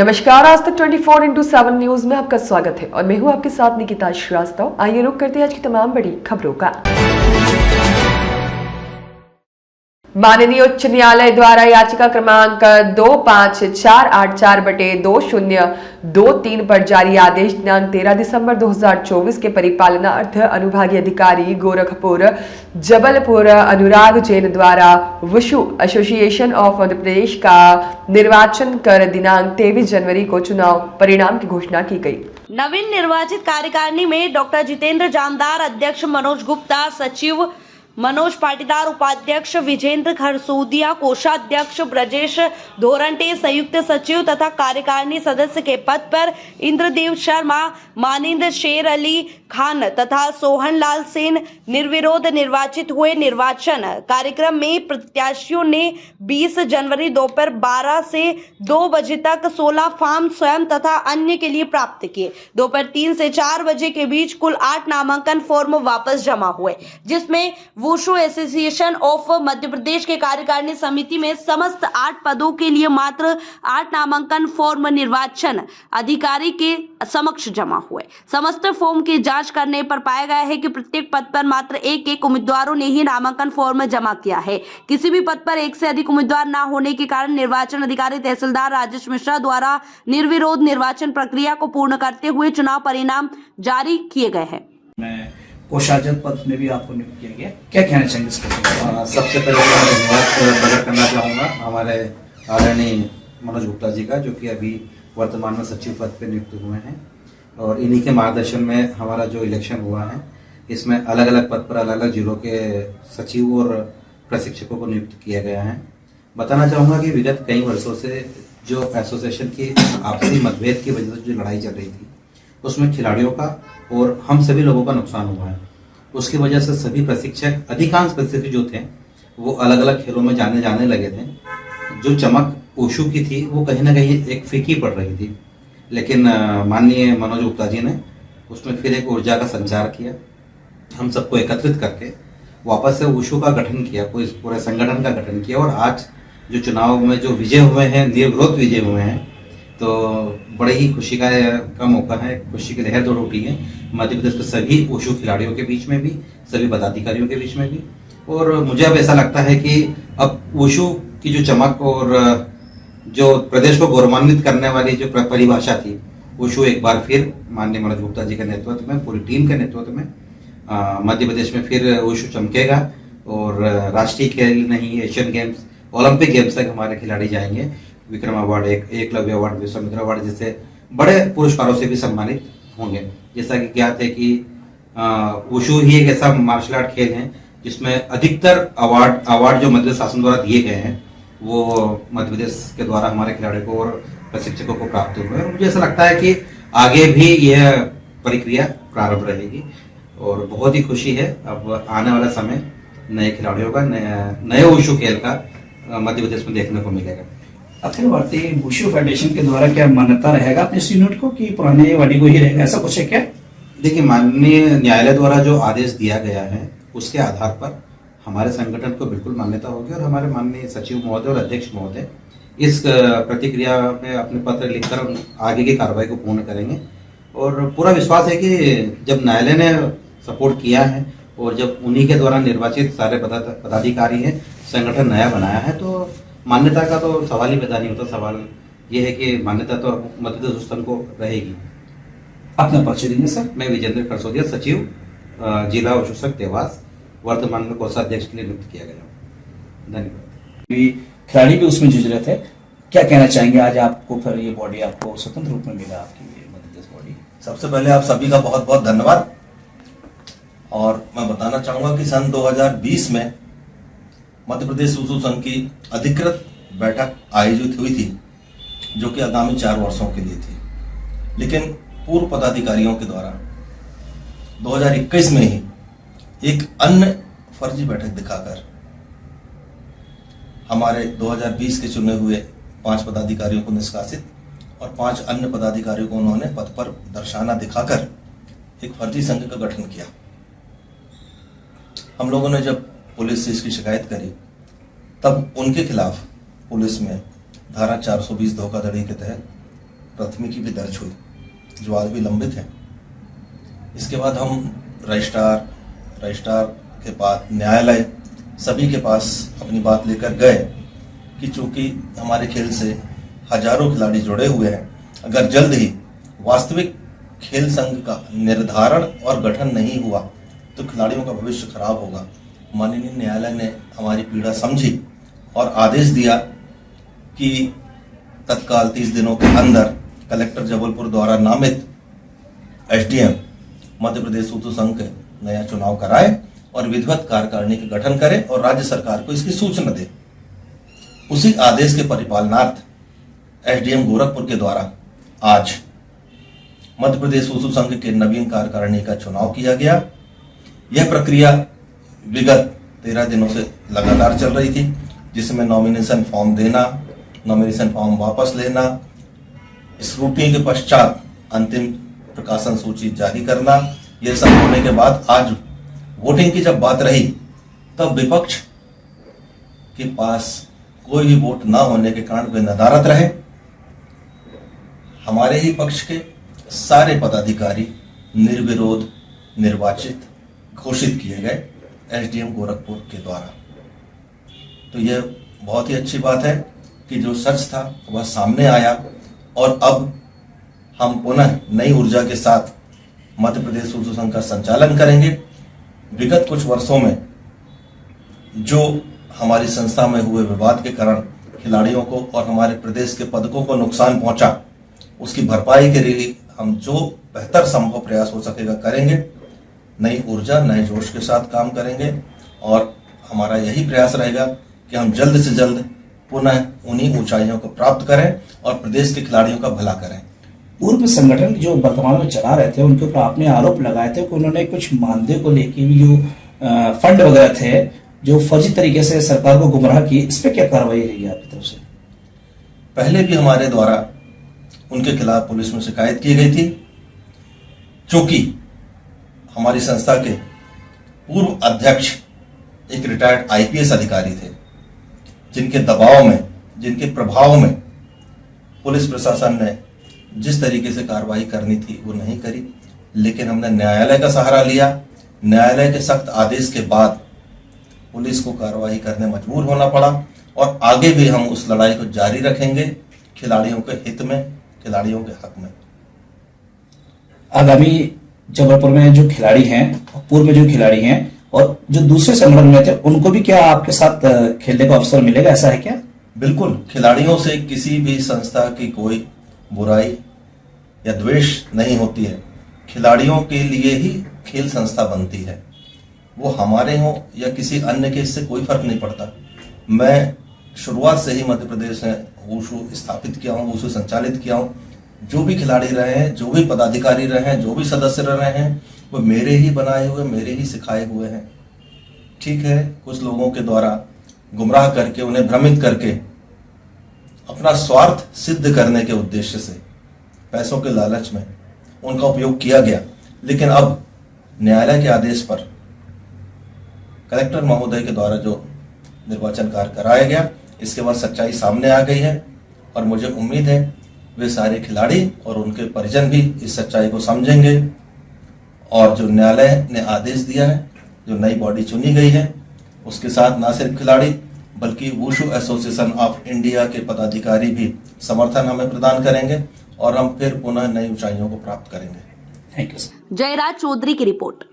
नमस्कार, आज तक 24x7 न्यूज में आपका स्वागत है और मैं हूं आपके साथ निकिता श्रीवास्तव। आइए रुक करते हैं आज की तमाम बड़ी खबरों का। माननीय उच्च न्यायालय द्वारा याचिका क्रमांक 25484/2023 पर जारी आदेश दिनांक 13 दिसंबर 2024 के परिपालनार्थ अनुभागीय अधिकारी गोरखपुर जबलपुर अनुराग जैन द्वारा wushu association of Madhya Pradesh का निर्वाचन कर दिनांक 23 जनवरी को चुनाव परिणाम की घोषणा की गई। नवीन निर्वाचित कार्यकारिणी में डॉक्टर जितेंद्र जानदार, अध्यक्ष मनोज गुप्ता, सचिव मनोज पाटीदार, उपाध्यक्ष विजेंद्र खरसूदिया, कोषाध्यक्ष ब्रजेश धोरंटे, संयुक्त सचिव तथा कार्यकारिणी सदस्य के पद पर इंद्रदेव शर्मा, मानिंद शेर अली खान तथा सोहन लाल सेन निर्विरोध निर्वाचित हुए। निर्वाचन कार्यक्रम में प्रत्याशियों ने 20 जनवरी दोपहर 12 से 2 बजे तक 16 फॉर्म स्वयं तथा अन्य के लिए प्राप्त किए। दोपहर 3 से 4 बजे के बीच कुल 8 नामांकन फॉर्म वापस जमा हुए, जिसमें wushu association of Madhya Pradesh के कार्यकारिणी समिति में समस्त 8 पदों के लिए मात्र 8 नामांकन फॉर्म निर्वाचन अधिकारी के समक्ष जमा हुए। समस्त फॉर्म की जांच करने पर पाया गया है कि प्रत्येक पद पर मात्र एक उम्मीदवारों ने ही नामांकन फॉर्म जमा किया है। किसी भी पद पर एक से अधिक उम्मीदवार न होने के कारण निर्वाचन अधिकारी तहसीलदार राजेश मिश्रा द्वारा निर्विरोध निर्वाचन प्रक्रिया को पूर्ण करते हुए चुनाव परिणाम जारी किए गए हैं। कोषाध्यक्ष पद में भी आपको नियुक्त किया गया, क्या कहना चाहेंगे इसके? सबसे पहले मैं धन्यवाद प्रकट करना चाहूँगा हमारे आदरणीय मनोज गुप्ता जी का, जो कि अभी वर्तमान में सचिव पद पर नियुक्त हुए हैं। और इन्हीं के मार्गदर्शन में हमारा जो इलेक्शन हुआ है, इसमें अलग अलग पद पर अलग अलग जिलों के सचिव और प्रशिक्षकों को नियुक्त किया गया है। बताना चाहूँगा कि विगत कई वर्षों से जो एसोसिएशन की आपसी मतभेद की वजह से जो लड़ाई चल रही थी, उसमें खिलाड़ियों का और हम सभी लोगों का नुकसान हुआ है। उसकी वजह से सभी प्रशिक्षक, अधिकांश प्रशिक्षक जो थे वो अलग अलग खेलों में जाने लगे थे। जो चमक वुशु की थी वो कहीं ना कहीं एक फीकी पड़ रही थी, लेकिन माननीय मनोज गुप्ता जी ने उसमें फिर एक ऊर्जा का संचार किया, हम सबको एकत्रित करके वापस से वुशु का गठन किया, पूरे संगठन का गठन किया। और आज जो चुनाव में जो विजय हुए हैं, निर्विरोध विजय हुए हैं, तो बड़े ही खुशी का मौका है, खुशी की लहर दौड़ उठी है मध्य प्रदेश के सभी वुशु खिलाड़ियों के बीच में भी, सभी पदाधिकारियों के बीच में भी। और मुझे अब ऐसा लगता है कि अब वुशु की जो चमक और जो प्रदेश को गौरवान्वित करने वाली जो परिभाषा थी, वुशु एक बार फिर माननीय मनोज गुप्ता जी के नेतृत्व में, पूरी टीम के नेतृत्व में मध्य प्रदेश में फिर वुशु चमकेगा। और राष्ट्रीय खेल नहीं, एशियन गेम्स, ओलंपिक गेम्स तक हमारे खिलाड़ी जाएंगे। Vikram award, Eklavya award, Vishwamitra award जैसे बड़े पुरस्कारों से भी सम्मानित होंगे। जैसा कि ज्ञात है कि वुशु ही एक ऐसा मार्शल आर्ट खेल है जिसमें अधिकतर अवार्ड जो मध्य प्रदेश शासन द्वारा दिए गए हैं वो मध्य प्रदेश के द्वारा हमारे खिलाड़ियों को और प्रशिक्षकों को प्राप्त हुए हैं। मुझे ऐसा लगता है कि आगे भी यह प्रक्रिया प्रारंभ रहेगी और बहुत ही खुशी है। अब आने वाला समय नए खिलाड़ियों का, नए वुशु खेल का मध्य प्रदेश में देखने को मिलेगा। अखिल भारतीय वुशु फेडरेशन के द्वारा क्या मान्यता रहेगा अपने इस यूनिट को कि पुराने वाडी को ही रहेगा, ऐसा कुछ है क्या? देखिए, माननीय न्यायालय द्वारा जो आदेश दिया गया है उसके आधार पर हमारे संगठन को बिल्कुल मान्यता होगी और हमारे माननीय सचिव महोदय और अध्यक्ष महोदय इस प्रतिक्रिया में अपने पत्र लिखकर आगे की कार्रवाई को पूर्ण करेंगे। और पूरा विश्वास है कि जब न्यायालय ने सपोर्ट किया है और जब उन्हीं के द्वारा निर्वाचित सारे पदाधिकारी हैं, संगठन नया बनाया है, तो मान्यता का तो सवाल ही पैदा नहीं होता। सवाल ये है कि मान्यता तो मध्य प्रदेश संघ को रहेगी। अपना परिचय देंगे सर। मैं विजेंद्र खरसूदिया, सचिव जिला वुशु संघ देवास, वर्तमान में कोषाध्यक्ष के लिए नियुक्त किया गया। धन्यवाद। खिलाड़ी भी उसमें जूझ रहे थे, क्या कहना चाहेंगे आज आपको फिर ये बॉडी आपको स्वतंत्र रूप में मिला, आपकी मध्य प्रदेश बॉडी? सबसे पहले आप सभी का बहुत बहुत धन्यवाद। और मैं बताना चाहूंगा कि सन 2020 में मध्य प्रदेश वुशु संघ की अधिकृत बैठक आयोजित हुई थी, जो कि आगामी 4 वर्षों के लिए थी। लेकिन पूर्व पदाधिकारियों के द्वारा 2021 में ही एक अन्य फर्जी बैठक दिखाकर हमारे 2020 के चुने हुए 5 पदाधिकारियों को निष्कासित और 5 अन्य पदाधिकारियों को उन्होंने पद पर दर्शाना दिखाकर एक फर्जी संघ का गठन किया। हम लोगों ने जब पुलिस से इसकी शिकायत करी, तब उनके खिलाफ पुलिस में धारा 420 धोखाधड़ी के तहत प्राथमिकी भी दर्ज हुई जो आज भी लंबित है। इसके बाद हम रजिस्ट्रार के पास न्यायालय सभी के पास अपनी बात लेकर गए कि चूंकि हमारे खेल से हजारों खिलाड़ी जुड़े हुए हैं, अगर जल्द ही वास्तविक खेल संघ का निर्धारण और गठन नहीं हुआ तो खिलाड़ियों का भविष्य खराब होगा। माननीय न्यायालय ने हमारी पीड़ा समझी और आदेश दिया कि तत्काल 30 दिनों के अंदर कलेक्टर जबलपुर द्वारा नामित एसडीएम मध्य प्रदेश वुशु संघ के नया चुनाव कराए और विधिवत कार्यकारिणी का गठन करे और राज्य सरकार को इसकी सूचना दे। उसी आदेश के परिपालनार्थ एसडीएम गोरखपुर के द्वारा आज मध्य प्रदेश वुशु संघ के नवीन कार्यकारिणी का चुनाव किया गया। यह प्रक्रिया विगत 13 दिनों से लगातार चल रही थी, जिसमें नॉमिनेशन फॉर्म देना, नॉमिनेशन फॉर्म वापस लेना, स्क्रूटनी के पश्चात अंतिम प्रकाशन सूची जारी करना। यह सब होने के बाद आज वोटिंग की जब बात रही तब विपक्ष के पास कोई भी वोट न होने के कारण वे नदारद रहे। हमारे ही पक्ष के सारे पदाधिकारी निर्विरोध निर्वाचित घोषित किए गए एसडीएम गोरखपुर के द्वारा। तो यह बहुत ही अच्छी बात है कि जो सच था वह सामने आया और अब हम पुनः नई ऊर्जा के साथ मध्य प्रदेश वुशु संघ का संचालन करेंगे। विगत कुछ वर्षों में जो हमारी संस्था में हुए विवाद के कारण खिलाड़ियों को और हमारे प्रदेश के पदकों को नुकसान पहुंचा, उसकी भरपाई के लिए हम जो बेहतर संभव प्रयास हो सकेगा करेंगे। नई ऊर्जा नए जोश के साथ काम करेंगे और हमारा यही प्रयास रहेगा कि हम जल्द से जल्द पुनः उन्हीं ऊंचाइयों को प्राप्त करें और प्रदेश के खिलाड़ियों का भला करें। पूर्व संगठन जो वर्तमान में चला रहे थे उनके ऊपर आपने आरोप लगाए थे कि उन्होंने कुछ मानदेय को लेकर भी जो फंड वगैरह थे जो फर्जी तरीके से सरकार को गुमराह की, इस पे क्या कार्रवाई रही आपकी तरफ से? पहले भी हमारे द्वारा उनके खिलाफ पुलिस में शिकायत की गई थी, क्योंकि हमारी संस्था के पूर्व अध्यक्ष एक रिटायर्ड आईपीएस अधिकारी थे, जिनके दबाव में, जिनके प्रभाव में पुलिस प्रशासन ने जिस तरीके से कार्रवाई करनी थी वो नहीं करी। लेकिन हमने न्यायालय का सहारा लिया। न्यायालय के सख्त आदेश के बाद पुलिस को कार्रवाई करने मजबूर होना पड़ा और आगे भी हम उस लड़ाई को जारी रखेंगे, खिलाड़ियों के हित में, खिलाड़ियों के हक में। आगामी जबलपुर में जो खिलाड़ी हैं, पूर्व में जो खिलाड़ी हैं और जो दूसरे संगठन में थे, उनको भी क्या आपके साथ खेलने का अवसर मिलेगा, ऐसा है क्या? बिल्कुल, खिलाड़ियों से किसी भी संस्था की कोई बुराई या द्वेष नहीं होती है। खिलाड़ियों के लिए ही खेल संस्था बनती है, वो हमारे हों या किसी अन्य के, इससे कोई फर्क नहीं पड़ता। मैं शुरुआत से ही मध्य प्रदेश में वुशु स्थापित किया हूँ, वुशु संचालित किया हूँ। जो भी खिलाड़ी रहे हैं, जो भी पदाधिकारी रहे हैं, जो भी सदस्य रहे हैं, वो मेरे ही बनाए हुए, मेरे ही सिखाए हुए हैं। ठीक है, कुछ लोगों के द्वारा गुमराह करके, उन्हें भ्रमित करके अपना स्वार्थ सिद्ध करने के उद्देश्य से, पैसों के लालच में उनका उपयोग किया गया। लेकिन अब न्यायालय के आदेश पर कलेक्टर महोदय के द्वारा जो निर्वाचन कार्य कराया गया, इसके बाद सच्चाई सामने आ गई है और मुझे उम्मीद है वे सारे खिलाड़ी और उनके परिजन भी इस सच्चाई को समझेंगे और जो न्यायालय ने आदेश दिया है, जो नई बॉडी चुनी गई है, उसके साथ न सिर्फ खिलाड़ी बल्कि वुशु एसोसिएशन ऑफ इंडिया के पदाधिकारी भी समर्थन हमें प्रदान करेंगे और हम फिर पुनः नई ऊंचाइयों को प्राप्त करेंगे। Thank you. जयराज चौधरी की रिपोर्ट।